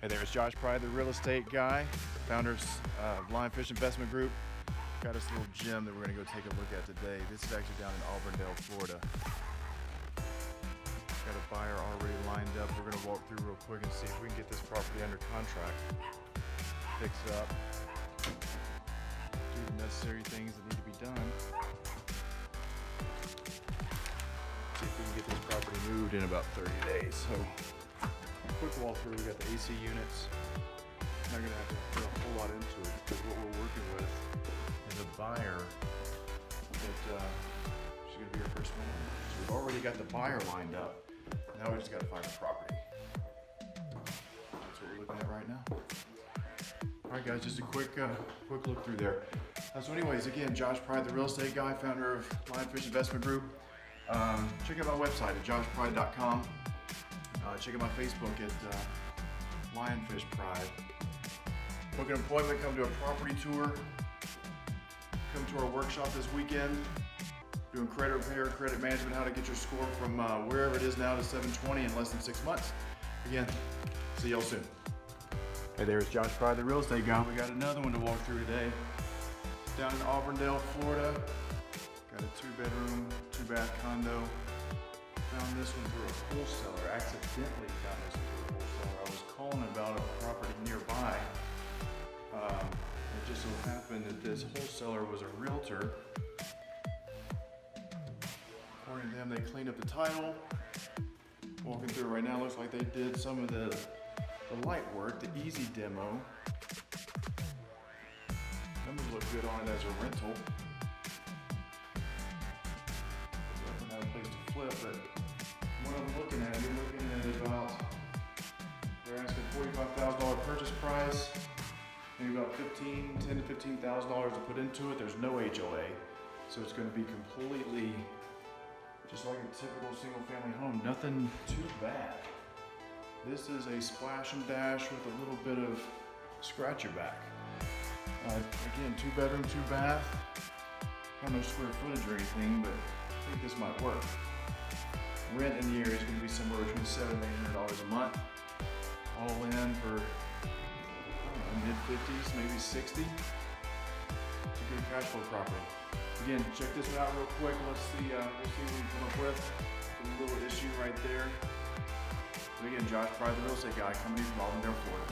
Hey there, it's Josh Pride, the real estate guy, founder of Lionfish Investment Group. Got this little gem that we're gonna go take a look at today. This is actually down in Auburndale, Florida. Got a buyer already lined up. We're gonna walk through real quick and see if we can get this property under contract. Fix it up, do the necessary things that need to be done. See if we can get this property moved in about 30 days. So, quick walkthrough. We got the AC units. Not gonna have to put a whole lot into it because what we're working with is a buyer that she's gonna be our first homeowner. So we've already got the buyer lined up. Now we just gotta find the property. That's what we're looking at right now. All right, guys, just a quick look through there. So anyways, again, Josh Pride, the real estate guy, founder of Lionfish Investment Group. Check out my website at joshpride.com. Check out my Facebook at Lionfish Pride. Book an appointment, come to a property tour. Come to our workshop this weekend. Doing credit repair, credit management, how to get your score from wherever it is now to 720 in less than 6 months. Again, see y'all soon. Hey there, it's Josh Pride, the real estate guy. We got another one to walk through today. Down in Auburndale, Florida. Got a 2-bedroom, 2-bath condo. Found this one through a wholesaler. Accidentally found this one through a wholesaler. I was calling about a property nearby. It just so happened that this wholesaler was a realtor. According to them, they cleaned up the title. Walking through it right now, looks like they did some of the light work, the easy demo. Numbers look good on it as a rental. Definitely not a place to flip, but what I'm looking at, you're looking at about, they're asking $45,000 purchase price, maybe about $10,000 to $15,000 to put into it. There's no HOA, so it's going to be completely just like a typical single family home. Nothing too bad. This is a splash and dash with a little bit of scratch your back. Again, 2-bedroom, 2-bath. I don't know square footage or anything, but I think this might work. Rent in the area is going to be somewhere between $700 and $800 a month. All in for, mid-50s, maybe 60. It's a good cash flow property. Again, check this one out real quick. Let's see, we'll see what we can come up with. A little issue right there. So again, Josh Pride, the real estate guy, coming in from Auburndale, Florida.